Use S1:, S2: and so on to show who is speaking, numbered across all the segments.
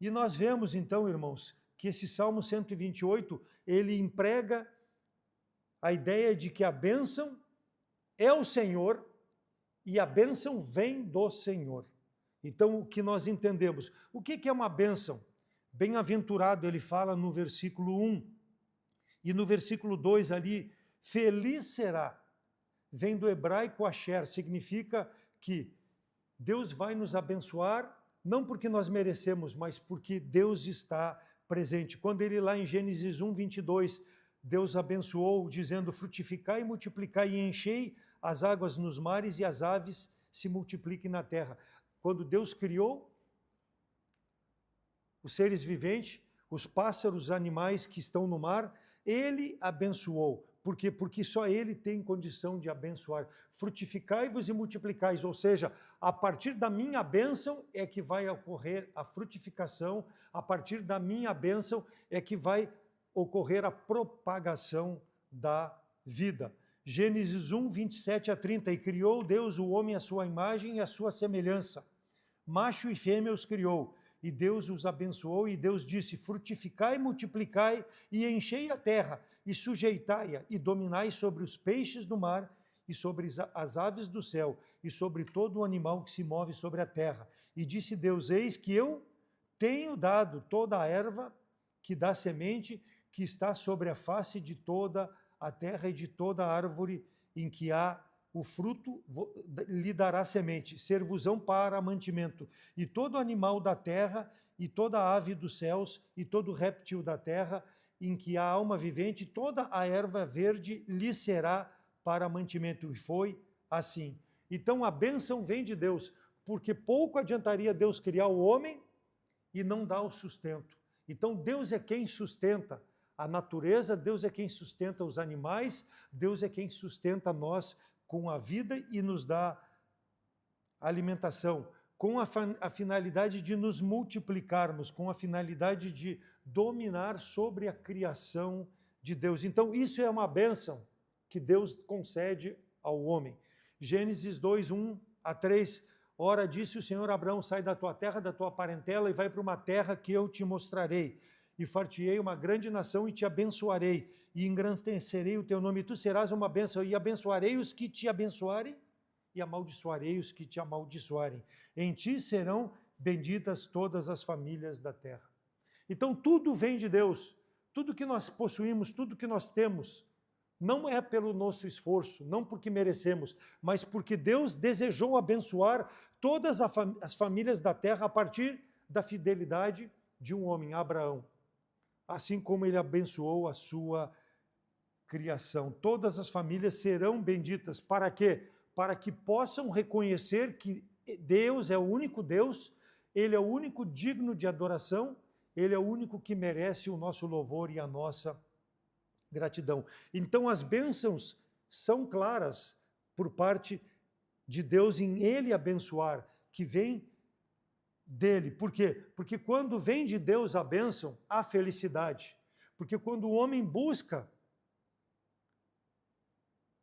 S1: E nós vemos então, irmãos, que esse Salmo 128, ele emprega a ideia de que a bênção é o Senhor e a bênção vem do Senhor. Então, o que nós entendemos? O que é uma bênção? Bem-aventurado, ele fala no versículo 1. E no versículo 2 ali, feliz será. Vem do hebraico asher, significa que Deus vai nos abençoar, não porque nós merecemos, mas porque Deus está presente. Quando ele lá em Gênesis 1, 22, Deus abençoou, dizendo, frutificai e multiplicai e enchei as águas nos mares e as aves se multipliquem na terra. Quando Deus criou os seres viventes, os pássaros, os animais que estão no mar, ele abençoou. Por quê? Porque só ele tem condição de abençoar. Frutificai-vos e multiplicais, ou seja, a partir da minha bênção é que vai ocorrer a frutificação, a partir da minha bênção é que vai ocorrer a propagação da vida. Gênesis 1, 27 a 30, e criou Deus o homem à sua imagem e à sua semelhança. Macho e fêmea os criou, e Deus os abençoou, e Deus disse, frutificai, multiplicai, e enchei a terra, e sujeitai-a, e dominai sobre os peixes do mar, e sobre as aves do céu, e sobre todo o animal que se move sobre a terra. E disse Deus, eis que eu tenho dado toda a erva que dá semente, que está sobre a face de toda a terra, e de toda a árvore em que há o fruto lhe dará semente, ser-vos-ão para mantimento. E todo animal da terra, e toda ave dos céus, e todo réptil da terra, em que há alma vivente, toda a erva verde lhe será para mantimento. E foi assim. Então a bênção vem de Deus, porque pouco adiantaria Deus criar o homem e não dar o sustento. Então Deus é quem sustenta a natureza, Deus é quem sustenta os animais, Deus é quem sustenta nós com a vida e nos dá alimentação, com a finalidade de nos multiplicarmos, com a finalidade de dominar sobre a criação de Deus. Então, isso é uma bênção que Deus concede ao homem. Gênesis 2, 1 a 3, ora disse o Senhor a Abraão, sai da tua terra, da tua parentela e vai para uma terra que eu te mostrarei. E far-te-ei uma grande nação e te abençoarei, e engrandecerei o teu nome, e tu serás uma bênção, e abençoarei os que te abençoarem, e amaldiçoarei os que te amaldiçoarem. Em ti serão benditas todas as famílias da terra. Então tudo vem de Deus, tudo que nós possuímos, tudo que nós temos, não é pelo nosso esforço, não porque merecemos, mas porque Deus desejou abençoar todas as famílias da terra a partir da fidelidade de um homem, Abraão. Assim como ele abençoou a sua criação. Todas as famílias serão benditas. Para quê? Para que possam reconhecer que Deus é o único Deus, ele é o único digno de adoração, ele é o único que merece o nosso louvor e a nossa gratidão. Então as bênçãos são claras por parte de Deus em ele abençoar, que vem dele. Por quê? Porque quando vem de Deus a bênção, há felicidade. Porque quando o homem busca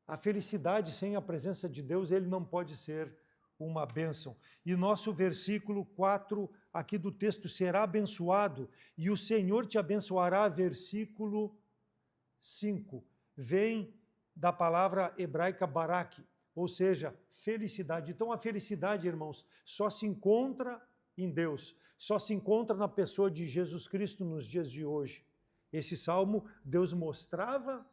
S1: a felicidade sem a presença de Deus, ele não pode ser uma bênção. E nosso versículo 4 aqui do texto, será abençoado e o Senhor te abençoará, versículo 5, vem da palavra hebraica barak, ou seja, felicidade. Então a felicidade, irmãos, só se encontra em Deus, só se encontra na pessoa de Jesus Cristo nos dias de hoje. Esse salmo, Deus mostrava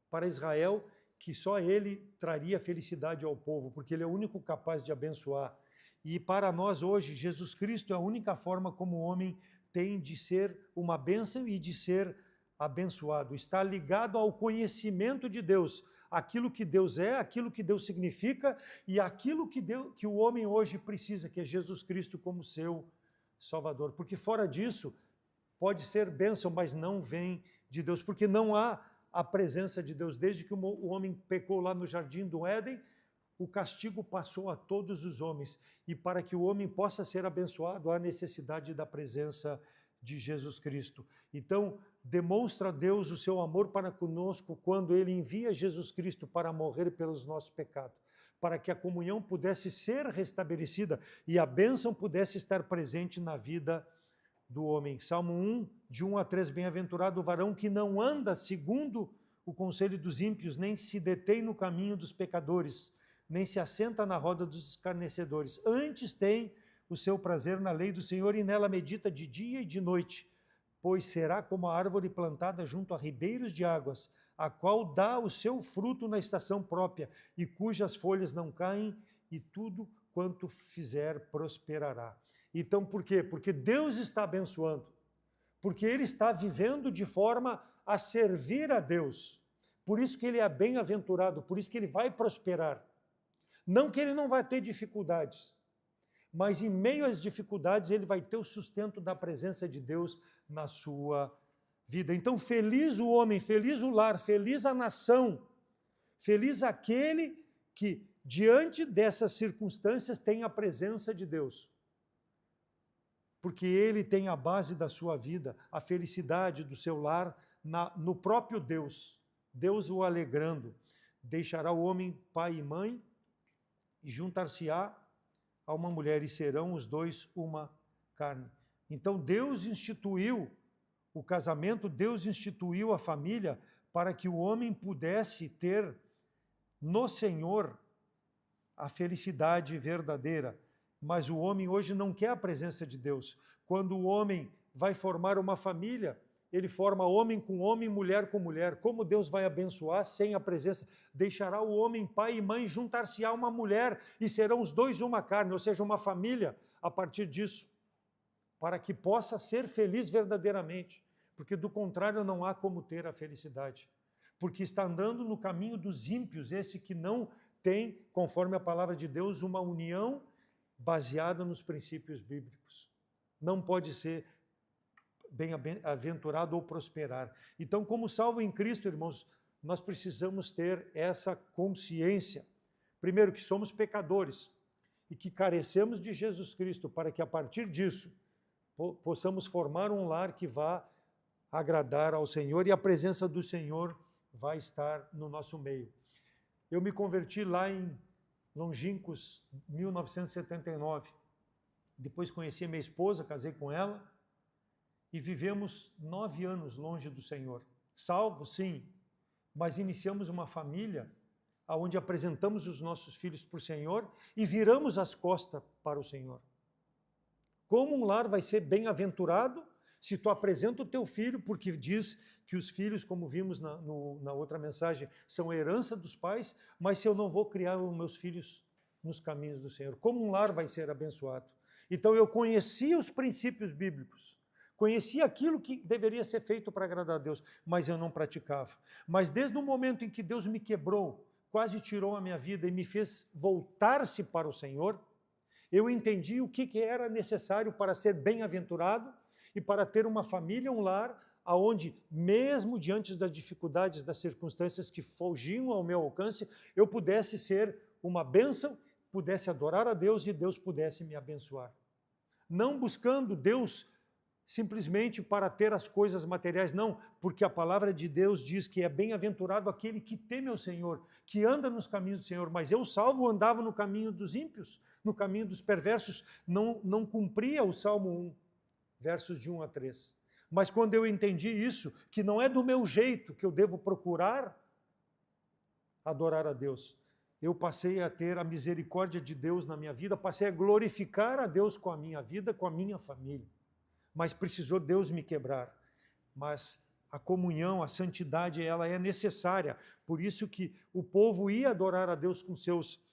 S1: para Israel que só ele traria felicidade ao povo, porque ele é o único capaz de abençoar. E para nós hoje, Jesus Cristo é a única forma como o homem tem de ser uma bênção e de ser abençoado. Está ligado ao conhecimento de Deus, aquilo que Deus é, aquilo que Deus significa e aquilo que o homem hoje precisa, que é Jesus Cristo como seu Salvador. Porque fora disso, pode ser bênção, mas não vem de Deus, porque não há a presença de Deus. Desde que o homem pecou lá no jardim do Éden, o castigo passou a todos os homens. E para que o homem possa ser abençoado, há necessidade da presença de Jesus Cristo. Então, demonstra Deus o seu amor para conosco quando ele envia Jesus Cristo para morrer pelos nossos pecados, para que a comunhão pudesse ser restabelecida e a bênção pudesse estar presente na vida do homem. Salmo 1, de 1 a 3, bem-aventurado o varão que não anda segundo o conselho dos ímpios, nem se detém no caminho dos pecadores, nem se assenta na roda dos escarnecedores. Antes tem o seu prazer na lei do Senhor e nela medita de dia e de noite, pois será como a árvore plantada junto a ribeiros de águas, a qual dá o seu fruto na estação própria e cujas folhas não caem, e tudo quanto fizer prosperará. Então, por quê? Porque Deus está abençoando, porque ele está vivendo de forma a servir a Deus. Por isso que ele é bem-aventurado, por isso que ele vai prosperar. Não que ele não vai ter dificuldades, mas em meio às dificuldades ele vai ter o sustento da presença de Deus na sua vida. Então, feliz o homem, feliz o lar, feliz a nação, feliz aquele que, diante dessas circunstâncias, tem a presença de Deus. Porque ele tem a base da sua vida, a felicidade do seu lar no próprio Deus. Deus o alegrando. Deixará o homem pai e mãe e juntar-se-á a uma mulher e serão os dois uma carne. Então Deus instituiu o casamento, Deus instituiu a família para que o homem pudesse ter no Senhor a felicidade verdadeira. Mas o homem hoje não quer a presença de Deus. Quando o homem vai formar uma família, ele forma homem com homem, mulher com mulher. Como Deus vai abençoar sem a presença? Deixará o homem pai e mãe, juntar-se-á uma mulher e serão os dois uma carne, ou seja, uma família a partir disso, para que possa ser feliz verdadeiramente, porque do contrário não há como ter a felicidade, porque está andando no caminho dos ímpios, esse que não tem, conforme a palavra de Deus, uma união baseada nos princípios bíblicos. Não pode ser bem-aventurado ou prosperar. Então, como salvo em Cristo, irmãos, nós precisamos ter essa consciência. Primeiro, que somos pecadores e que carecemos de Jesus Cristo, para que a partir disso possamos formar um lar que vá agradar ao Senhor e a presença do Senhor vai estar no nosso meio. Eu me converti lá em longínquos 1979. Depois conheci minha esposa, casei com ela e vivemos 9 anos longe do Senhor. Salvo, sim, mas iniciamos uma família onde apresentamos os nossos filhos para o Senhor e viramos as costas para o Senhor. Como um lar vai ser bem-aventurado se tu apresenta o teu filho, porque diz que os filhos, como vimos na outra mensagem, são herança dos pais, mas se eu não vou criar os meus filhos nos caminhos do Senhor, como um lar vai ser abençoado? Então eu conhecia os princípios bíblicos, conhecia aquilo que deveria ser feito para agradar a Deus, mas eu não praticava. Mas desde o momento em que Deus me quebrou, quase tirou a minha vida e me fez voltar-se para o Senhor, eu entendi o que era necessário para ser bem-aventurado e para ter uma família, um lar, aonde mesmo diante das dificuldades, das circunstâncias que fugiam ao meu alcance, eu pudesse ser uma bênção, pudesse adorar a Deus e Deus pudesse me abençoar. Não buscando Deus simplesmente para ter as coisas materiais, não, porque a palavra de Deus diz que é bem-aventurado aquele que teme ao Senhor, que anda nos caminhos do Senhor, mas eu, salvo, andava no caminho dos ímpios, no caminho dos perversos, não cumpria o Salmo 1, versos de 1 a 3. Mas quando eu entendi isso, que não é do meu jeito que eu devo procurar adorar a Deus, eu passei a ter a misericórdia de Deus na minha vida, passei a glorificar a Deus com a minha vida, com a minha família. Mas precisou Deus me quebrar. Mas a comunhão, a santidade, ela é necessária. Por isso que o povo ia adorar a Deus com seus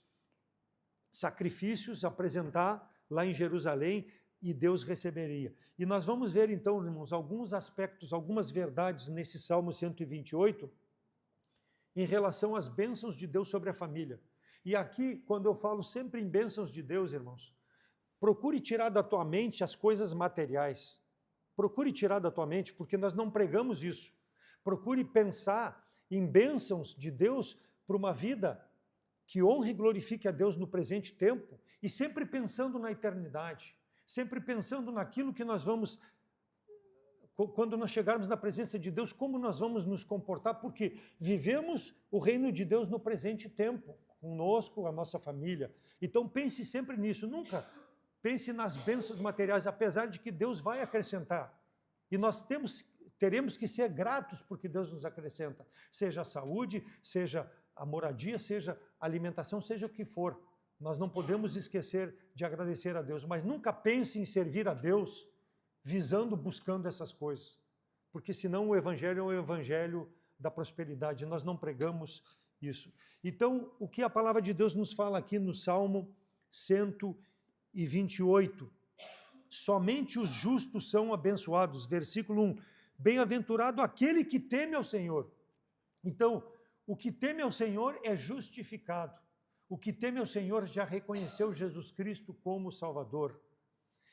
S1: sacrifícios, apresentar lá em Jerusalém, e Deus receberia. E nós vamos ver então, irmãos, alguns aspectos, algumas verdades nesse Salmo 128, em relação às bênçãos de Deus sobre a família. E aqui, quando eu falo sempre em bênçãos de Deus, irmãos, procure tirar da tua mente as coisas materiais. Procure tirar da tua mente, porque nós não pregamos isso. Procure pensar em bênçãos de Deus para uma vida que honre e glorifique a Deus no presente tempo e sempre pensando na eternidade, sempre pensando naquilo que nós vamos, quando nós chegarmos na presença de Deus, como nós vamos nos comportar, porque vivemos o reino de Deus no presente tempo, conosco, a nossa família. Então pense sempre nisso, nunca pense nas bênçãos materiais, apesar de que Deus vai acrescentar. E nós teremos que ser gratos porque Deus nos acrescenta, seja a saúde, seja a moradia, seja a alimentação, seja o que for. Nós não podemos esquecer de agradecer a Deus, mas nunca pense em servir a Deus buscando essas coisas, porque senão o evangelho é o evangelho da prosperidade, nós não pregamos isso. Então, o que a palavra de Deus nos fala aqui no Salmo 128, somente os justos são abençoados, versículo 1, bem-aventurado aquele que teme ao Senhor. Então, o que teme ao Senhor é justificado. O que teme ao Senhor já reconheceu Jesus Cristo como Salvador.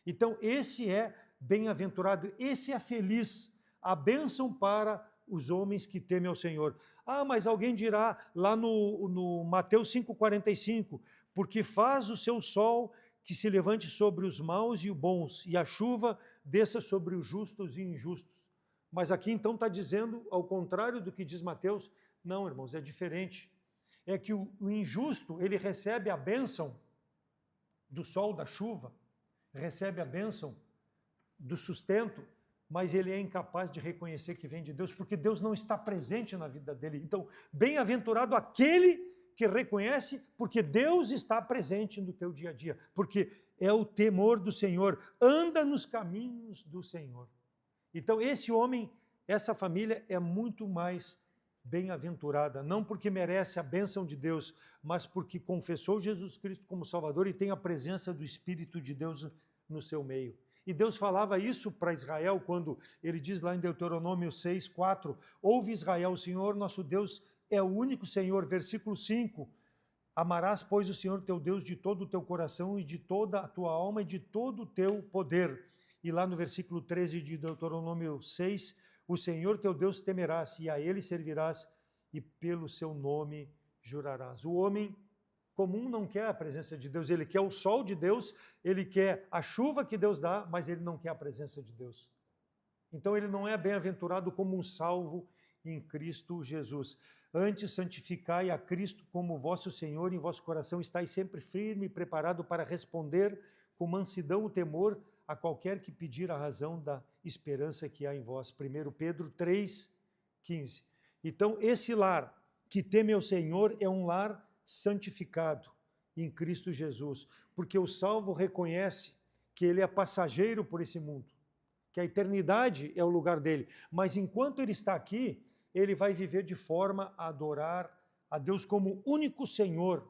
S1: Então, esse é bem-aventurado, esse é feliz, a bênção para os homens que temem ao Senhor. Ah, mas alguém dirá lá no Mateus 5,45, porque faz o seu sol que se levante sobre os maus e os bons, e a chuva desça sobre os justos e injustos. Mas aqui então está dizendo, ao contrário do que diz Mateus, não, irmãos, é diferente. É que o injusto, ele recebe a bênção do sol, da chuva, recebe a bênção do sustento, mas ele é incapaz de reconhecer que vem de Deus, porque Deus não está presente na vida dele. Então, bem-aventurado aquele que reconhece, porque Deus está presente no teu dia a dia, porque é o temor do Senhor, anda nos caminhos do Senhor. Então, esse homem, essa família é muito mais bem-aventurada, não porque merece a bênção de Deus, mas porque confessou Jesus Cristo como Salvador e tem a presença do Espírito de Deus no seu meio. E Deus falava isso para Israel quando ele diz lá em Deuteronômio 6:4, ouve Israel, o Senhor nosso Deus é o único Senhor. Versículo 5, amarás, pois, o Senhor teu Deus de todo o teu coração e de toda a tua alma e de todo o teu poder. E lá no versículo 13 de Deuteronômio 6, o Senhor teu Deus temerás e a ele servirás e pelo seu nome jurarás. O homem comum não quer a presença de Deus, ele quer o sol de Deus, ele quer a chuva que Deus dá, mas ele não quer a presença de Deus. Então ele não é bem-aventurado como um salvo em Cristo Jesus. Antes, santificai a Cristo como vosso Senhor em vosso coração, estáis sempre firme e preparado para responder com mansidão o temor a qualquer que pedir a razão da esperança que há em vós. 1 Pedro 3:15. Então, esse lar que teme ao Senhor é um lar santificado em Cristo Jesus, porque o salvo reconhece que ele é passageiro por esse mundo, que a eternidade é o lugar dele, mas enquanto ele está aqui, ele vai viver de forma a adorar a Deus como único Senhor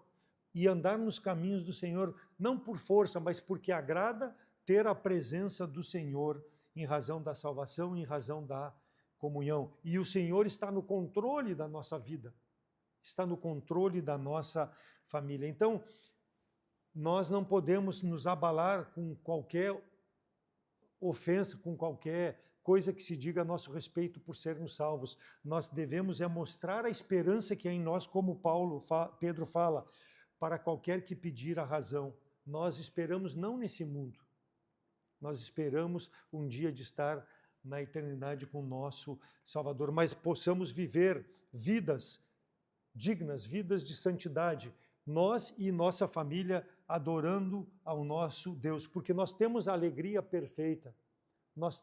S1: e andar nos caminhos do Senhor, não por força, mas porque agrada ter a presença do Senhor em razão da salvação, em razão da comunhão. E o Senhor está no controle da nossa vida, está no controle da nossa família. Então, nós não podemos nos abalar com qualquer ofensa, com qualquer coisa que se diga a nosso respeito por sermos salvos. Nós devemos mostrar a esperança que é em nós, como Pedro fala, para qualquer que pedir a razão. Nós esperamos não nesse mundo, nós esperamos um dia de estar na eternidade com o nosso Salvador, mas possamos viver vidas dignas, vidas de santidade, nós e nossa família adorando ao nosso Deus, porque nós temos a alegria perfeita, nós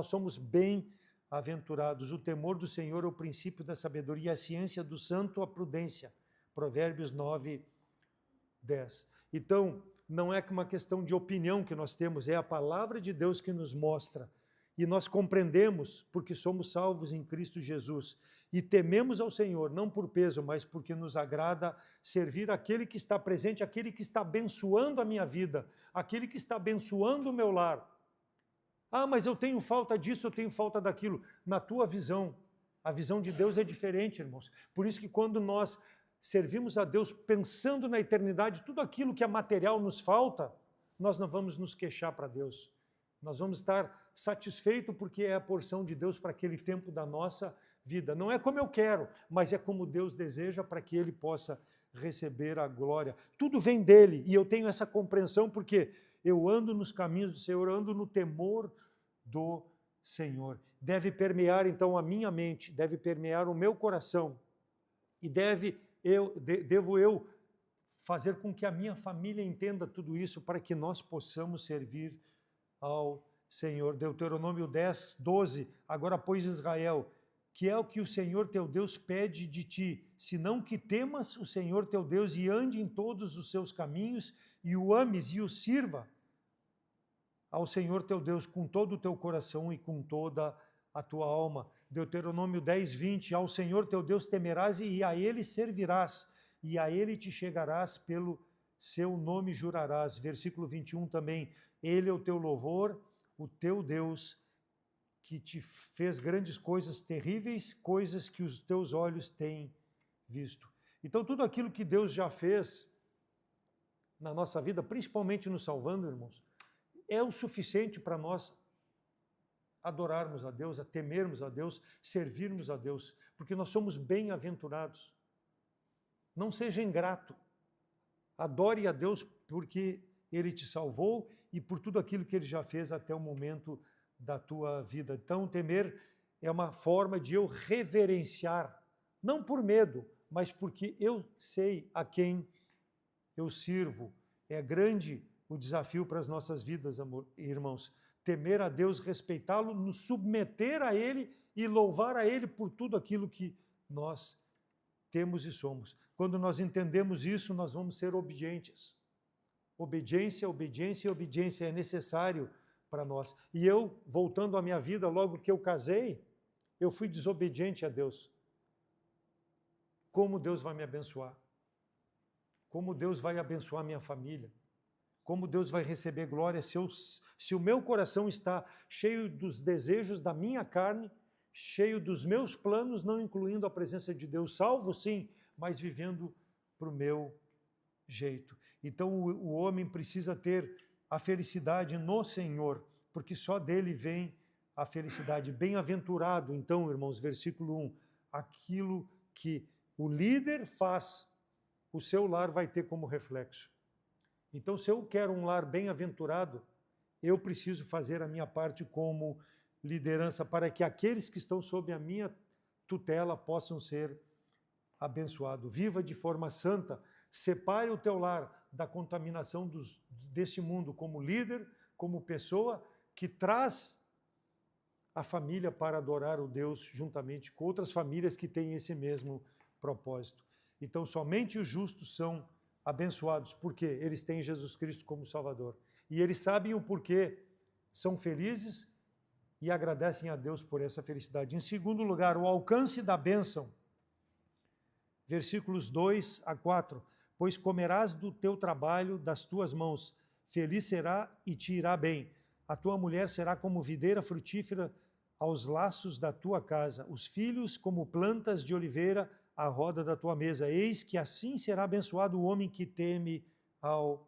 S1: somos bem-aventurados. O temor do Senhor é o princípio da sabedoria, a ciência do santo, a prudência. Provérbios 9:10. Então, não é uma questão de opinião que nós temos, é a palavra de Deus que nos mostra. E nós compreendemos porque somos salvos em Cristo Jesus. E tememos ao Senhor, não por peso, mas porque nos agrada servir aquele que está presente, aquele que está abençoando a minha vida, aquele que está abençoando o meu lar. Ah, mas eu tenho falta disso, eu tenho falta daquilo. Na tua visão, a visão de Deus é diferente, irmãos. Por isso que quando nós servimos a Deus pensando na eternidade, tudo aquilo que é material nos falta, nós não vamos nos queixar para Deus. Nós vamos estar satisfeitos porque é a porção de Deus para aquele tempo da nossa vida. Não é como eu quero, mas é como Deus deseja para que Ele possa receber a glória. Tudo vem dEle e eu tenho essa compreensão porque eu ando nos caminhos do Senhor, eu ando no temor do Senhor. Deve permear então a minha mente, deve permear o meu coração e devo eu fazer com que a minha família entenda tudo isso para que nós possamos servir ao Senhor. Deuteronômio 10, 12. Agora, pois, Israel, que é o que o Senhor teu Deus pede de ti, senão que temas o Senhor teu Deus e ande em todos os seus caminhos e o ames e o sirva ao Senhor teu Deus com todo o teu coração e com toda a tua alma. Deuteronômio 10, 20. Ao Senhor teu Deus temerás e a Ele servirás, e a Ele te chegarás, pelo seu nome jurarás. Versículo 21 também. Ele é o teu louvor, o teu Deus, que te fez grandes coisas terríveis, coisas que os teus olhos têm visto. Então, tudo aquilo que Deus já fez na nossa vida, principalmente nos salvando, irmãos, é o suficiente para nós adorarmos a Deus, a temermos a Deus, servirmos a Deus, porque nós somos bem-aventurados. Não seja ingrato. Adore a Deus porque Ele te salvou e por tudo aquilo que Ele já fez até o momento da tua vida. Então, temer é uma forma de eu reverenciar, não por medo, mas porque eu sei a quem eu sirvo. É grande o desafio para as nossas vidas, irmãos. Temer a Deus, respeitá-lo, nos submeter a Ele e louvar a Ele por tudo aquilo que nós temos e somos. Quando nós entendemos isso, nós vamos ser obedientes. Obediência, obediência e obediência é necessário para nós. E eu, voltando à minha vida, logo que eu casei, eu fui desobediente a Deus. Como Deus vai me abençoar? Como Deus vai abençoar minha família? Como Deus vai receber glória se o meu coração está cheio dos desejos da minha carne, cheio dos meus planos, não incluindo a presença de Deus, salvo sim, mas vivendo para o meu jeito. Então o homem precisa ter a felicidade no Senhor, porque só dele vem a felicidade. Bem-aventurado, então, irmãos, versículo 1, aquilo que o líder faz, o seu lar vai ter como reflexo. Então, se eu quero um lar bem-aventurado, eu preciso fazer a minha parte como liderança para que aqueles que estão sob a minha tutela possam ser abençoados. Viva de forma santa, separe o teu lar da contaminação desse mundo como líder, como pessoa que traz a família para adorar o Deus juntamente com outras famílias que têm esse mesmo propósito. Então, somente os justos são abençoados, porque eles têm Jesus Cristo como Salvador. E eles sabem o porquê, são felizes e agradecem a Deus por essa felicidade. Em segundo lugar, o alcance da bênção. Versículos 2 a 4. Pois comerás do teu trabalho, das tuas mãos, feliz será e te irá bem. A tua mulher será como videira frutífera aos laços da tua casa, os filhos como plantas de oliveira à roda da tua mesa. Eis que assim será abençoado o homem que teme ao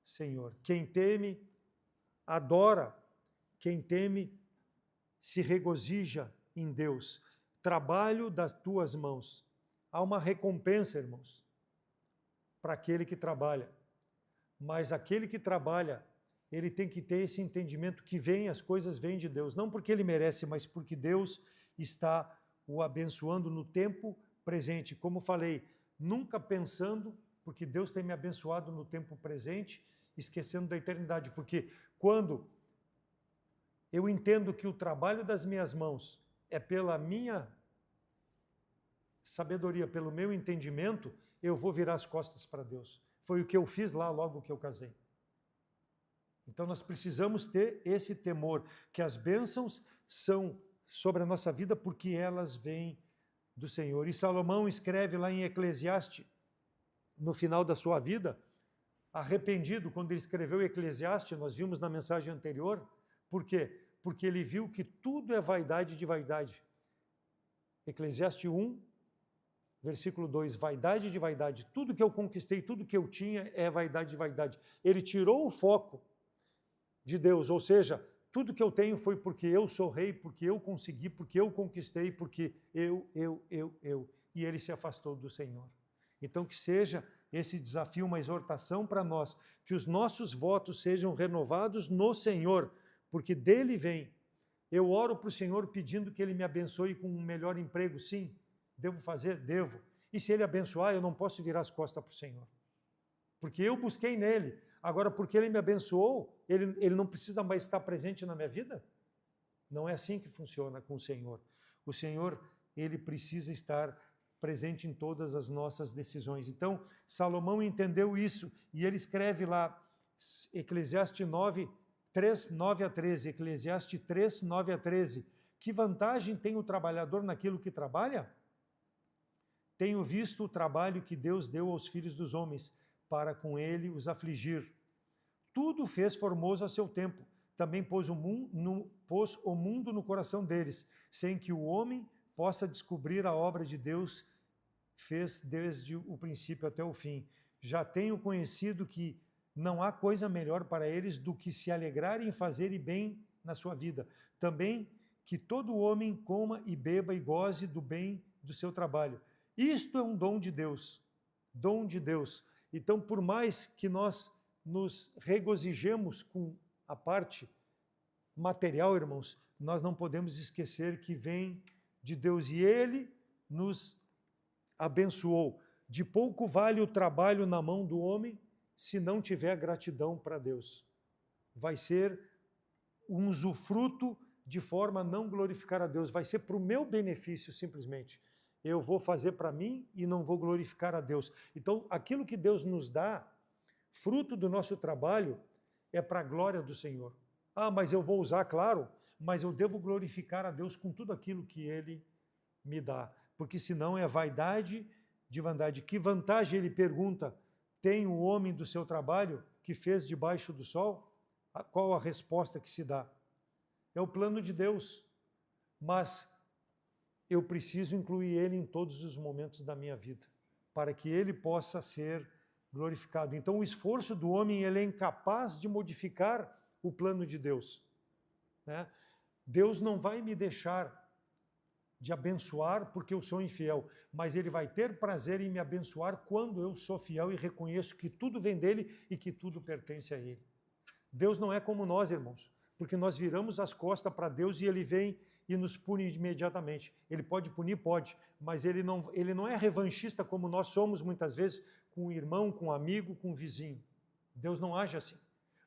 S1: Senhor. Quem teme, adora. Quem teme, se regozija em Deus. Trabalho das tuas mãos. Há uma recompensa, irmãos, para aquele que trabalha. Mas aquele que trabalha, ele tem que ter esse entendimento que as coisas vêm de Deus. Não porque ele merece, mas porque Deus está o abençoando no tempo presente. Como falei, nunca pensando, porque Deus tem me abençoado no tempo presente, esquecendo da eternidade. Porque quando eu entendo que o trabalho das minhas mãos é pela minha sabedoria, pelo meu entendimento, eu vou virar as costas para Deus. Foi o que eu fiz lá logo que eu casei. Então nós precisamos ter esse temor, que as bênçãos são sobre a nossa vida porque elas vêm do Senhor. E Salomão escreve lá em Eclesiastes, no final da sua vida, arrependido, quando ele escreveu Eclesiastes, nós vimos na mensagem anterior. Por quê? Porque ele viu que tudo é vaidade de vaidade. Eclesiastes 1, versículo 2, vaidade de vaidade. Tudo que eu conquistei, tudo que eu tinha é vaidade de vaidade. Ele tirou o foco de Deus, ou seja, tudo que eu tenho foi porque eu sou rei, porque eu consegui, porque eu conquistei, porque eu. E ele se afastou do Senhor. Então que seja esse desafio uma exortação para nós, que os nossos votos sejam renovados no Senhor, porque dele vem. Eu oro para o Senhor pedindo que ele me abençoe com um melhor emprego, sim. Devo fazer? Devo. E se ele abençoar, eu não posso virar as costas para o Senhor. porque eu busquei nele. Agora, porque ele me abençoou, ele não precisa mais estar presente na minha vida? Não é assim que funciona com o Senhor. O Senhor, ele precisa estar presente em todas as nossas decisões. Então, Salomão entendeu isso e ele escreve lá, Eclesiastes 9, 3, 9 a 13, Eclesiastes 3, 9 a 13. Que vantagem tem o trabalhador naquilo que trabalha? Tenho visto o trabalho que Deus deu aos filhos dos homens, para com ele os afligir. Tudo fez formoso a seu tempo. Também pôs o mundo no coração deles, sem que o homem possa descobrir a obra de Deus, fez desde o princípio até o fim. Já tenho conhecido que não há coisa melhor para eles do que se alegrarem em fazerem bem na sua vida. Também que todo homem coma e beba e goze do bem do seu trabalho. Isto é um dom de Deus. Dom de Deus. Então, por mais que nós nos regozijemos com a parte material, irmãos, nós não podemos esquecer que vem de Deus e Ele nos abençoou. De pouco vale o trabalho na mão do homem se não tiver gratidão para Deus. Vai ser um usufruto de forma a não glorificar a Deus. Vai ser para o meu benefício, simplesmente. Eu vou fazer para mim e não vou glorificar a Deus. Então, aquilo que Deus nos dá, fruto do nosso trabalho, é para a glória do Senhor. Ah, mas eu vou usar, claro, mas eu devo glorificar a Deus com tudo aquilo que Ele me dá. Porque senão é vaidade de vantagem. Que vantagem, ele pergunta, tem o homem do seu trabalho que fez debaixo do sol? Qual a resposta que se dá? É o plano de Deus. Mas eu preciso incluir Ele em todos os momentos da minha vida, para que Ele possa ser glorificado. Então, o esforço do homem, ele é incapaz de modificar o plano de Deus, né? Deus não vai me deixar de abençoar porque eu sou infiel, mas Ele vai ter prazer em me abençoar quando eu sou fiel e reconheço que tudo vem dEle e que tudo pertence a Ele. Deus não é como nós, irmãos, porque nós viramos as costas para Deus e Ele vem e nos pune imediatamente. Ele pode punir? Pode, mas ele não é revanchista como nós somos muitas vezes com um irmão, com um amigo, com um vizinho. Deus não age assim.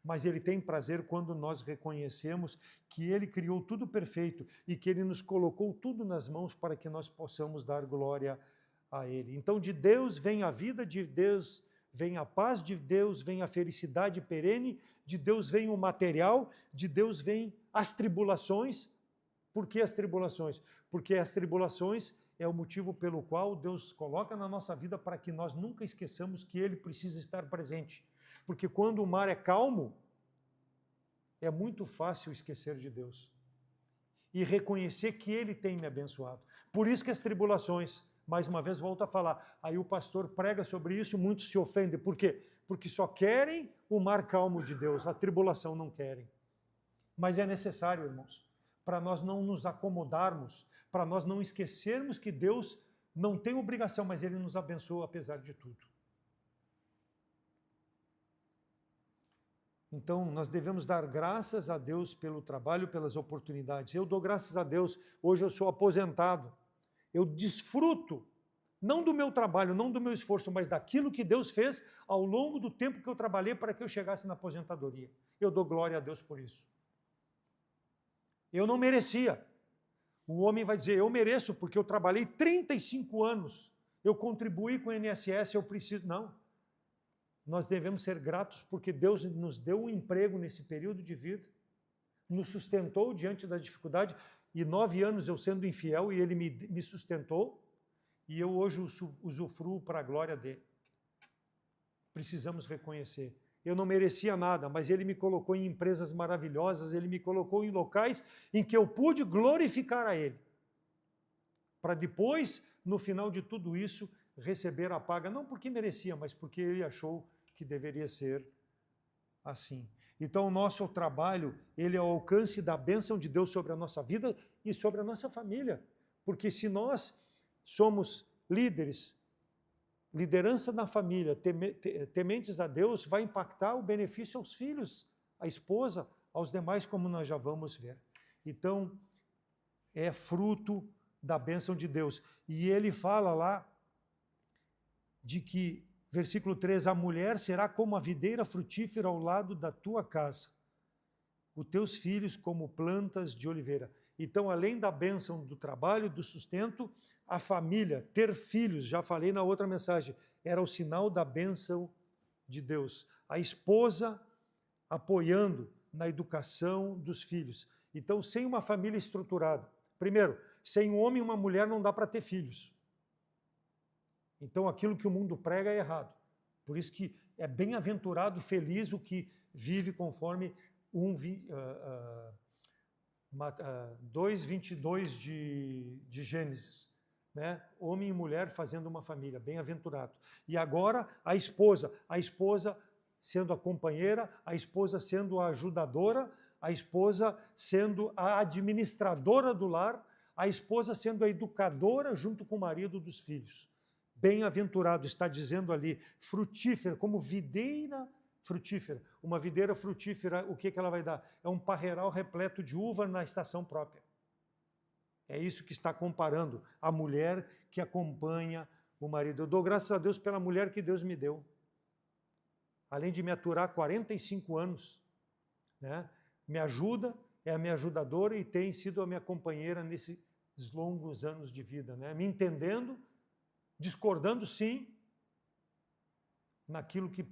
S1: Mas Ele tem prazer quando nós reconhecemos que Ele criou tudo perfeito e que Ele nos colocou tudo nas mãos para que nós possamos dar glória a Ele. Então, de Deus vem a vida, de Deus vem a paz, de Deus vem a felicidade perene, de Deus vem o material, de Deus vem as tribulações. Por que as tribulações? Porque as tribulações é o motivo pelo qual Deus coloca na nossa vida para que nós nunca esqueçamos que Ele precisa estar presente. Porque quando o mar é calmo, é muito fácil esquecer de Deus e reconhecer que Ele tem me abençoado. Por isso que as tribulações, mais uma vez volto a falar, aí o pastor prega sobre isso, muitos se ofendem. Por quê? Porque só querem o mar calmo de Deus, a tribulação não querem. Mas é necessário, irmãos, para nós não nos acomodarmos, para nós não esquecermos que Deus não tem obrigação, mas Ele nos abençoa apesar de tudo. Então, nós devemos dar graças a Deus pelo trabalho, pelas oportunidades. Eu dou graças a Deus, hoje eu sou aposentado. Eu desfruto, não do meu trabalho, não do meu esforço, mas daquilo que Deus fez ao longo do tempo que eu trabalhei para que eu chegasse na aposentadoria. Eu dou glória a Deus por isso. Eu não merecia. O homem vai dizer, eu mereço porque eu trabalhei 35 anos, eu contribuí com o INSS, eu preciso... Não. Nós devemos ser gratos porque Deus nos deu um emprego nesse período de vida, nos sustentou diante da dificuldade, e 9 anos eu sendo infiel e Ele me sustentou, e eu hoje usufruo para a glória dEle. Precisamos reconhecer. Eu não merecia nada, mas Ele me colocou em empresas maravilhosas, Ele me colocou em locais em que eu pude glorificar a Ele. Para depois, no final de tudo isso, receber a paga, não porque merecia, mas porque Ele achou que deveria ser assim. Então, o nosso trabalho, ele é o alcance da bênção de Deus sobre a nossa vida e sobre a nossa família. Porque se nós somos líderes, liderança na família, tementes a Deus, vai impactar o benefício aos filhos, à esposa, aos demais, como nós já vamos ver. Então, é fruto da bênção de Deus. E ele fala lá de que Versículo 3, a mulher será como a videira frutífera ao lado da tua casa, os teus filhos como plantas de oliveira. Então, além da bênção do trabalho, do sustento, a família, ter filhos, já falei na outra mensagem, era o sinal da bênção de Deus. A esposa apoiando na educação dos filhos. Então, sem uma família estruturada, primeiro, sem um homem e uma mulher não dá para ter filhos. Então, aquilo que o mundo prega é errado. Por isso que é bem-aventurado, feliz o que vive conforme 2:22 de Gênesis. Né? Homem e mulher fazendo uma família, bem-aventurado. E agora a esposa sendo a companheira, a esposa sendo a ajudadora, a esposa sendo a administradora do lar, a esposa sendo a educadora junto com o marido dos filhos. Bem-aventurado, está dizendo ali, frutífera, como videira frutífera. Uma videira frutífera, o que ela vai dar? É um parreiral repleto de uva na estação própria. É isso que está comparando a mulher que acompanha o marido. Eu dou graças a Deus pela mulher que Deus me deu. Além de me aturar 45 anos, né? Me ajuda, é a minha ajudadora e tem sido a minha companheira nesses longos anos de vida. Né? Me entendendo, discordando sim, naquilo que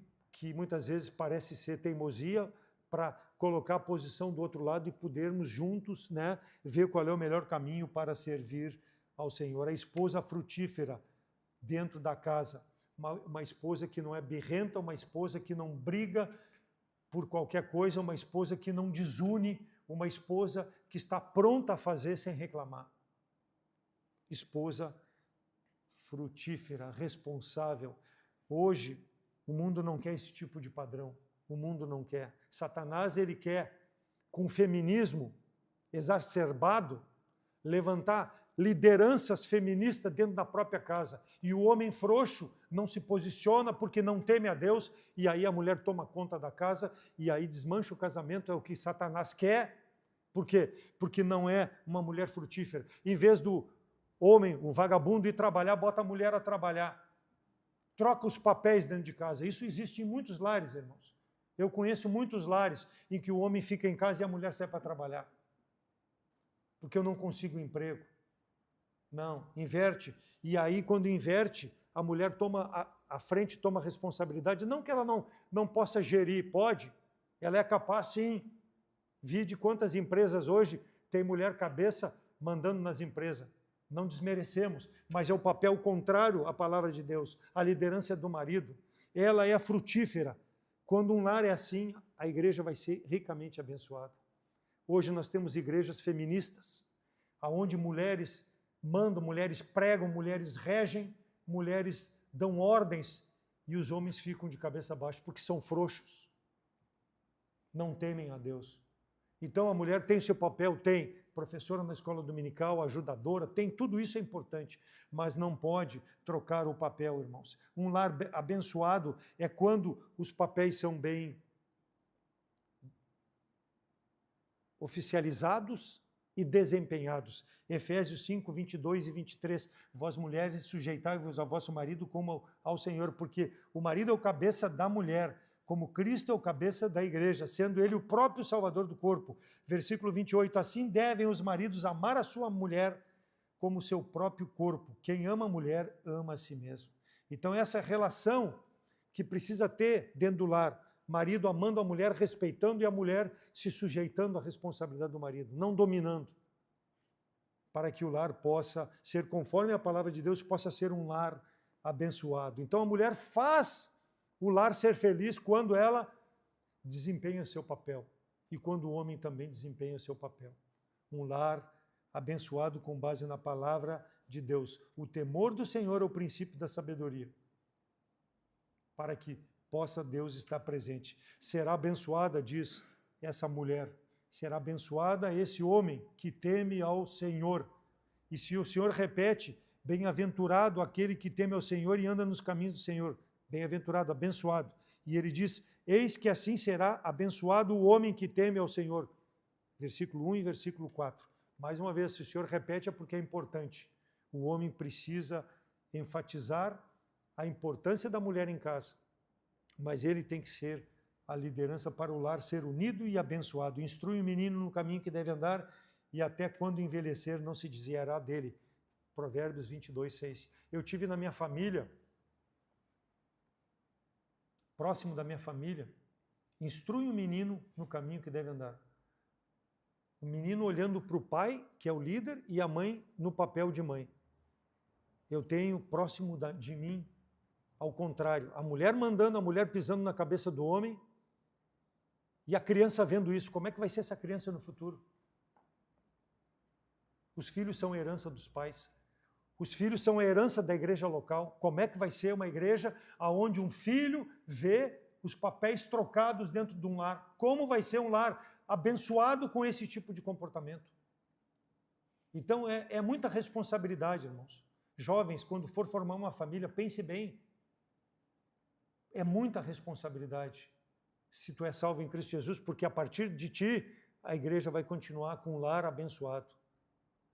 S1: muitas vezes parece ser teimosia, para colocar a posição do outro lado e podermos juntos, né, ver qual é o melhor caminho para servir ao Senhor. A esposa frutífera dentro da casa, uma esposa que não é birrenta, uma esposa que não briga por qualquer coisa, uma esposa que não desune, uma esposa que está pronta a fazer sem reclamar. Esposa frutífera, responsável. Hoje, o mundo não quer esse tipo de padrão. O mundo não quer. Satanás, ele quer, com o feminismo exacerbado, levantar lideranças feministas dentro da própria casa. E o homem frouxo não se posiciona porque não teme a Deus, e aí a mulher toma conta da casa, e aí desmancha o casamento, é o que Satanás quer. Por quê? Porque não é uma mulher frutífera. Em vez do homem, o vagabundo, ir trabalhar, bota a mulher a trabalhar. Troca os papéis dentro de casa. Isso existe em muitos lares, irmãos. Eu conheço muitos lares em que o homem fica em casa e a mulher sai para trabalhar. Porque eu não consigo emprego. Não, inverte. E aí, quando inverte, a mulher toma a frente, toma a responsabilidade. Não que ela não possa gerir, pode. Ela é capaz, sim. Vide quantas empresas hoje tem mulher cabeça mandando nas empresas. Não desmerecemos, mas é o papel contrário à palavra de Deus. A liderança do marido, ela é frutífera. Quando um lar é assim, a igreja vai ser ricamente abençoada. Hoje nós temos igrejas feministas, onde mulheres mandam, mulheres pregam, mulheres regem, mulheres dão ordens e os homens ficam de cabeça baixa porque são frouxos, não temem a Deus. Então a mulher tem seu papel, tem professora na escola dominical, ajudadora, tem tudo isso é importante, mas não pode trocar o papel, irmãos. Um lar abençoado é quando os papéis são bem oficializados e desempenhados. Efésios 5, 22 e 23, vós mulheres sujeitai-vos a vosso marido como ao Senhor, porque o marido é o cabeça da mulher, como Cristo é o cabeça da igreja, sendo ele o próprio Salvador do corpo. Versículo 28, assim devem os maridos amar a sua mulher como o seu próprio corpo. Quem ama a mulher, ama a si mesmo. Então essa relação que precisa ter dentro do lar, marido amando a mulher, respeitando, e a mulher se sujeitando à responsabilidade do marido, não dominando, para que o lar possa ser conforme a palavra de Deus, possa ser um lar abençoado. Então a mulher faz o lar ser feliz quando ela desempenha seu papel e quando o homem também desempenha seu papel. Um lar abençoado com base na palavra de Deus. O temor do Senhor é o princípio da sabedoria, para que possa Deus estar presente. Será abençoada, diz essa mulher, será abençoada esse homem que teme ao Senhor. E se o Senhor repete, bem-aventurado aquele que teme ao Senhor e anda nos caminhos do Senhor. Bem-aventurado, abençoado. E ele diz, eis que assim será abençoado o homem que teme ao Senhor. Versículo 1 e versículo 4. Mais uma vez, se o Senhor repete é porque é importante. O homem precisa enfatizar a importância da mulher em casa, mas ele tem que ser a liderança para o lar ser unido e abençoado. Instrui o menino no caminho que deve andar e até quando envelhecer não se desviará dele. Provérbios 22, 6. Eu tive na minha família, próximo da minha família, instrui o menino no caminho que deve andar. O menino olhando para o pai, que é o líder, e a mãe no papel de mãe. Eu tenho próximo de mim, ao contrário, a mulher mandando, a mulher pisando na cabeça do homem, e a criança vendo isso. Como é que vai ser essa criança no futuro? Os filhos são a herança dos pais. Os filhos são a herança da igreja local. Como é que vai ser uma igreja onde um filho vê os papéis trocados dentro de um lar? Como vai ser um lar abençoado com esse tipo de comportamento? Então é muita responsabilidade, irmãos. Jovens, quando for formar uma família, pense bem. É muita responsabilidade se tu é salvo em Cristo Jesus, porque a partir de ti a igreja vai continuar com um lar abençoado.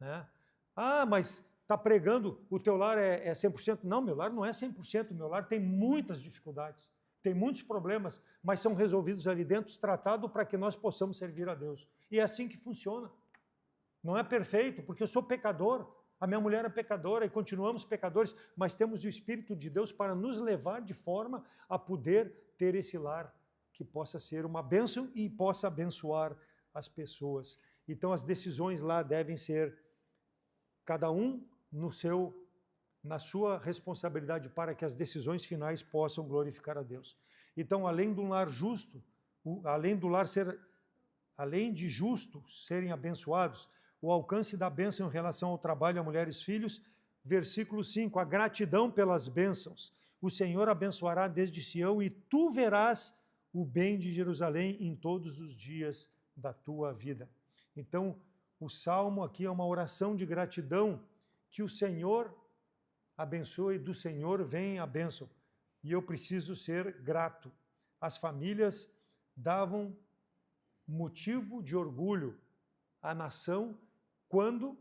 S1: Né? Ah, mas está pregando, o teu lar é 100%. Não, meu lar não é 100%, meu lar tem muitas dificuldades, tem muitos problemas, mas são resolvidos ali dentro, tratados para que nós possamos servir a Deus. E é assim que funciona. Não é perfeito, porque eu sou pecador, a minha mulher é pecadora e continuamos pecadores, mas temos o Espírito de Deus para nos levar de forma a poder ter esse lar que possa ser uma bênção e possa abençoar as pessoas. Então as decisões lá devem ser cada um na sua responsabilidade para que as decisões finais possam glorificar a Deus. Então, além de um lar justo, além de justos serem abençoados, o alcance da bênção em relação ao trabalho a mulheres e filhos, versículo 5, a gratidão pelas bênçãos. O Senhor abençoará desde Sião e tu verás o bem de Jerusalém em todos os dias da tua vida. Então, o Salmo aqui é uma oração de gratidão, que o Senhor abençoe, do Senhor vem a bênção. E eu preciso ser grato. As famílias davam motivo de orgulho à nação quando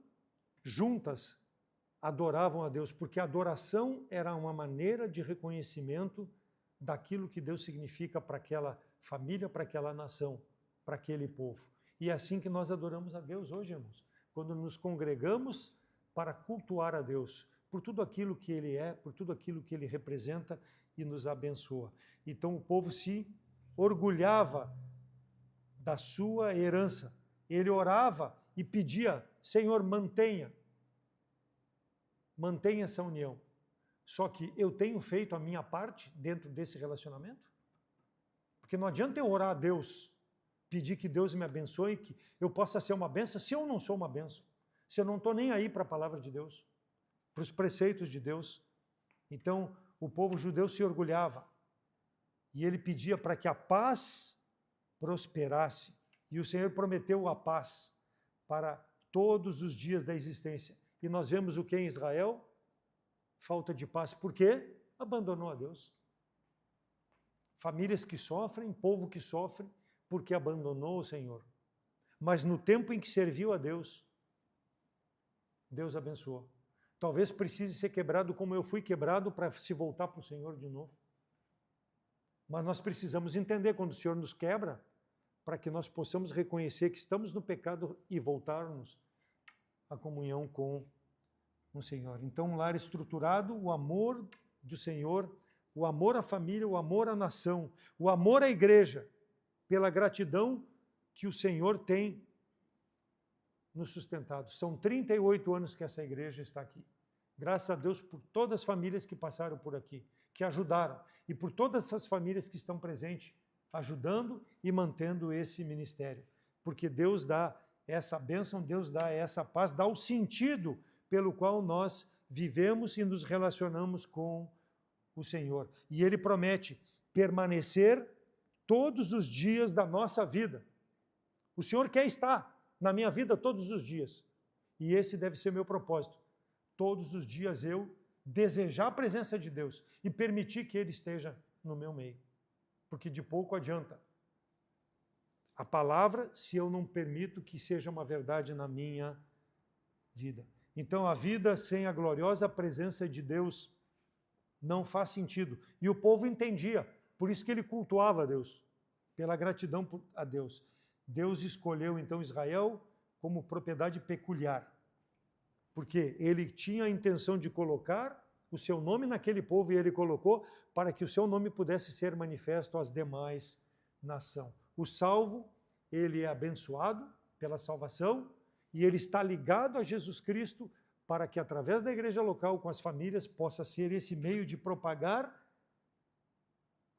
S1: juntas adoravam a Deus, porque a adoração era uma maneira de reconhecimento daquilo que Deus significa para aquela família, para aquela nação, para aquele povo. E é assim que nós adoramos a Deus hoje, irmãos. Quando nos congregamos para cultuar a Deus, por tudo aquilo que Ele é, por tudo aquilo que Ele representa e nos abençoa. Então o povo se orgulhava da sua herança. Ele orava e pedia, Senhor, mantenha essa união. Só que eu tenho feito a minha parte dentro desse relacionamento? Porque não adianta eu orar a Deus, pedir que Deus me abençoe, que eu possa ser uma bênção, se eu não sou uma bênção, se eu não estou nem aí para a palavra de Deus, para os preceitos de Deus. Então, o povo judeu se orgulhava e ele pedia para que a paz prosperasse. E o Senhor prometeu a paz para todos os dias da existência. E nós vemos o que em Israel? Falta de paz. Por quê? Abandonou a Deus. Famílias que sofrem, povo que sofre, porque abandonou o Senhor. Mas no tempo em que serviu a Deus, Deus abençoou. Talvez precise ser quebrado como eu fui quebrado para se voltar para o Senhor de novo. Mas nós precisamos entender quando o Senhor nos quebra, para que nós possamos reconhecer que estamos no pecado e voltarmos à comunhão com o Senhor. Então, um lar estruturado, o amor do Senhor, o amor à família, o amor à nação, o amor à igreja, pela gratidão que o Senhor tem nos sustentado. São 38 anos que essa igreja está aqui. Graças a Deus por todas as famílias que passaram por aqui, que ajudaram, e por todas essas famílias que estão presentes, ajudando e mantendo esse ministério. Porque Deus dá essa bênção, Deus dá essa paz, dá o sentido pelo qual nós vivemos e nos relacionamos com o Senhor. E Ele promete permanecer todos os dias da nossa vida. O Senhor quer estar na minha vida todos os dias. E esse deve ser meu propósito. Todos os dias eu desejar a presença de Deus e permitir que Ele esteja no meu meio. Porque de pouco adianta a palavra se eu não permito que seja uma verdade na minha vida. Então a vida sem a gloriosa presença de Deus Não faz sentido. E o povo entendia, por isso que ele cultuava a Deus, pela gratidão a Deus. Deus escolheu então Israel como propriedade peculiar, porque ele tinha a intenção de colocar o seu nome naquele povo e ele colocou para que o seu nome pudesse ser manifesto às demais nações. O salvo, ele é abençoado pela salvação e ele está ligado a Jesus Cristo para que através da igreja local com as famílias possa ser esse meio de propagar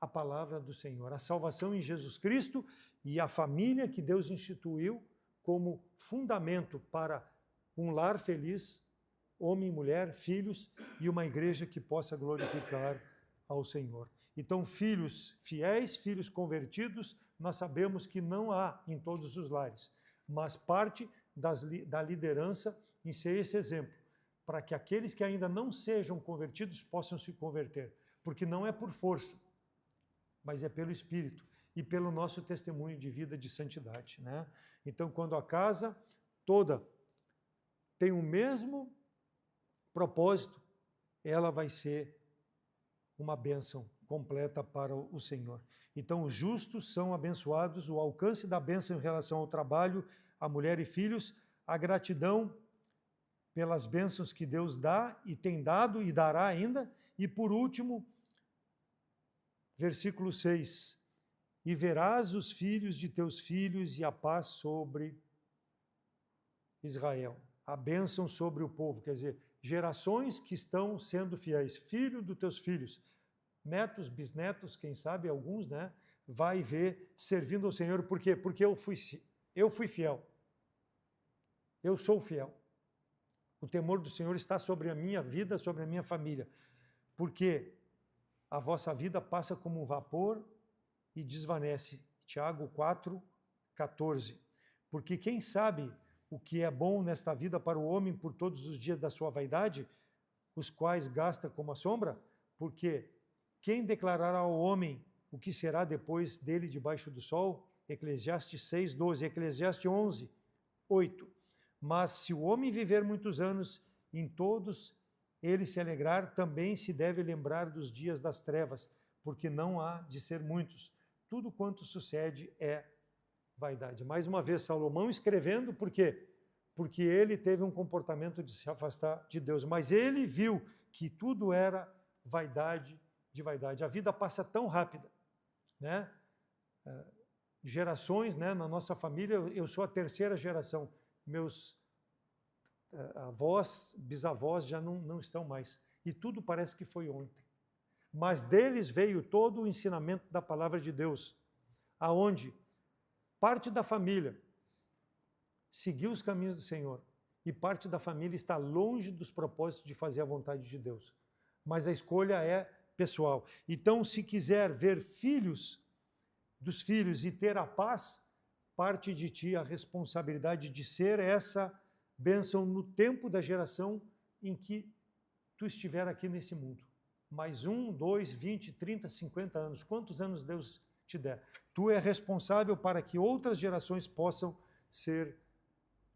S1: a palavra do Senhor, a salvação em Jesus Cristo e a família que Deus instituiu como fundamento para um lar feliz, homem e mulher, filhos, e uma igreja que possa glorificar ao Senhor. Então, filhos fiéis, filhos convertidos, nós sabemos que não há em todos os lares, mas parte da liderança em ser esse exemplo, para que aqueles que ainda não sejam convertidos possam se converter, porque não é por força, mas é pelo Espírito e pelo nosso testemunho de vida de santidade, né? Então, quando a casa toda tem o mesmo propósito, ela vai ser uma bênção completa para o Senhor. Então, os justos são abençoados, o alcance da bênção em relação ao trabalho, a mulher e filhos, a gratidão pelas bênçãos que Deus dá e tem dado e dará ainda, e por último, versículo 6, e verás os filhos de teus filhos e a paz sobre Israel. A bênção sobre o povo, quer dizer, gerações que estão sendo fiéis, filho dos teus filhos, netos, bisnetos, quem sabe alguns, né? Vai ver servindo ao Senhor, por quê? Porque eu fui fiel, eu sou fiel. O temor do Senhor está sobre a minha vida, sobre a minha família, porque a vossa vida passa como um vapor e desvanece. Tiago 4:14. Porque quem sabe o que é bom nesta vida para o homem por todos os dias da sua vaidade, os quais gasta como a sombra? Porque quem declarará ao homem o que será depois dele debaixo do sol? Eclesiastes 6:12, Eclesiastes 11:8. Mas se o homem viver muitos anos, em todos ele se alegrar, também se deve lembrar dos dias das trevas, porque não há de ser muitos. Tudo quanto sucede é vaidade. Mais uma vez, Salomão escrevendo, por quê? Porque ele teve um comportamento de se afastar de Deus, mas ele viu que tudo era vaidade de vaidade. A vida passa tão rápida, né? Gerações, né? Na nossa família, eu sou a terceira geração. Meus avós, bisavós já não estão mais. E tudo parece que foi ontem. Mas deles veio todo o ensinamento da palavra de Deus, aonde parte da família seguiu os caminhos do Senhor e parte da família está longe dos propósitos de fazer a vontade de Deus. Mas a escolha é pessoal. Então, se quiser ver dos filhos e ter a paz, parte de ti a responsabilidade de ser essa bênção no tempo da geração em que tu estiver aqui nesse mundo. Mais 1, 2, 20, 30, 50 anos. Quantos anos Deus te der? Tu é responsável para que outras gerações possam ser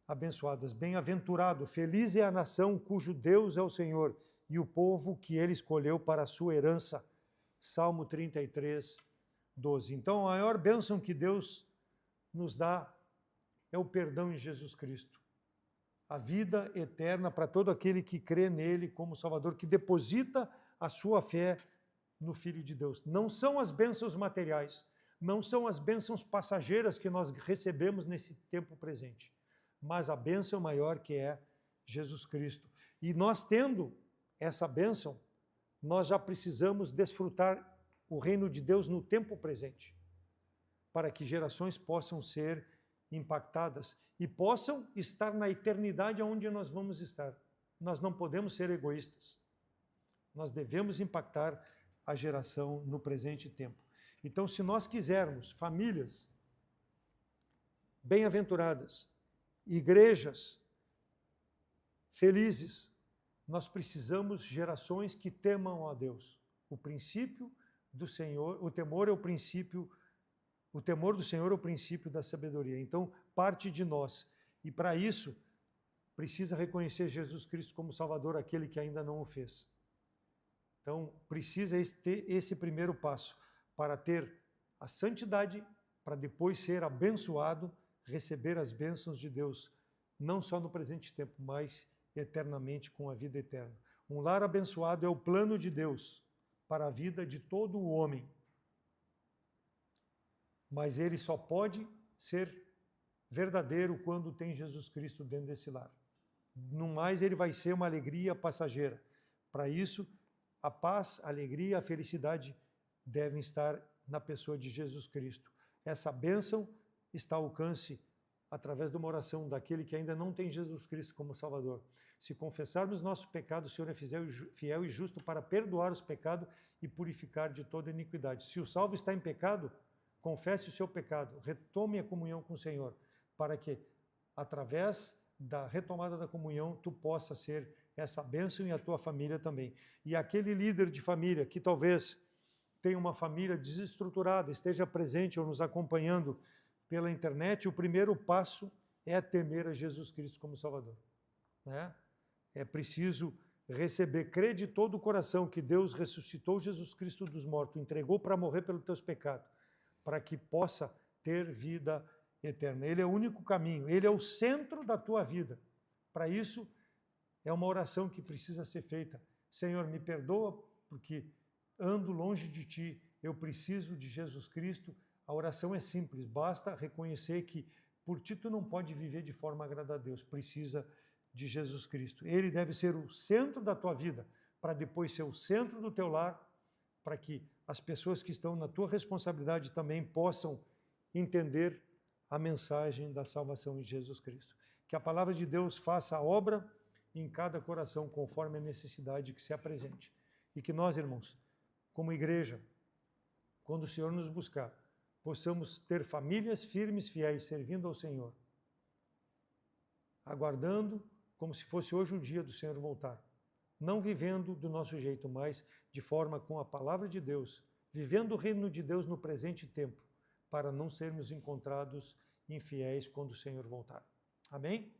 S1: abençoadas. Bem-aventurado, feliz é a nação cujo Deus é o Senhor e o povo que ele escolheu para a sua herança. Salmo 33:12. Então, a maior bênção que Deus nos dá é o perdão em Jesus Cristo. A vida eterna para todo aquele que crê nele como Salvador, que deposita a sua fé no Filho de Deus. Não são as bênçãos materiais, não são as bênçãos passageiras que nós recebemos nesse tempo presente, mas a bênção maior que é Jesus Cristo. E nós tendo essa bênção, nós já precisamos desfrutar o reino de Deus no tempo presente, para que gerações possam ser impactadas e possam estar na eternidade onde nós vamos estar. Nós não podemos ser egoístas. Nós devemos impactar a geração no presente tempo. Então, se nós quisermos famílias bem-aventuradas, igrejas felizes, nós precisamos gerações que temam a Deus. O princípio do Senhor, o temor é o princípio, o temor do Senhor é o princípio da sabedoria. Então, parte de nós. E para isso, precisa reconhecer Jesus Cristo como Salvador, aquele que ainda não o fez. Então, precisa ter esse primeiro passo para ter a santidade, para depois ser abençoado, receber as bênçãos de Deus, não só no presente tempo, mas eternamente com a vida eterna. Um lar abençoado é o plano de Deus para a vida de todo o homem. Mas ele só pode ser verdadeiro quando tem Jesus Cristo dentro desse lar. No mais, ele vai ser uma alegria passageira. Para isso, a paz, a alegria, a felicidade devem estar na pessoa de Jesus Cristo. Essa bênção está ao alcance através de uma oração daquele que ainda não tem Jesus Cristo como Salvador. Se confessarmos nossos pecados, o Senhor é fiel e justo para perdoar os pecados e purificar de toda iniquidade. Se o salvo está em pecado, confesse o seu pecado, retome a comunhão com o Senhor, para que, através da retomada da comunhão, tu possa ser essa bênção e a tua família também. E aquele líder de família que talvez tenha uma família desestruturada, esteja presente ou nos acompanhando pela internet, o primeiro passo é temer a Jesus Cristo como Salvador. Né? É preciso receber, crer de todo o coração que Deus ressuscitou Jesus Cristo dos mortos, entregou para morrer pelos teus pecados, para que possa ter vida eterna. Ele é o único caminho, ele é o centro da tua vida. Para isso, é uma oração que precisa ser feita. Senhor, me perdoa porque ando longe de ti, eu preciso de Jesus Cristo. A oração é simples, basta reconhecer que por ti tu não pode viver de forma a agradar a Deus, precisa de Jesus Cristo. Ele deve ser o centro da tua vida, para depois ser o centro do teu lar, para que as pessoas que estão na tua responsabilidade também possam entender a mensagem da salvação em Jesus Cristo. Que a palavra de Deus faça a obra em cada coração, conforme a necessidade que se apresente. E que nós, irmãos, como igreja, quando o Senhor nos buscar, possamos ter famílias firmes, fiéis, servindo ao Senhor, aguardando como se fosse hoje o dia do Senhor voltar. Não vivendo do nosso jeito, mas de forma com a palavra de Deus, vivendo o reino de Deus no presente tempo, para não sermos encontrados infiéis quando o Senhor voltar. Amém?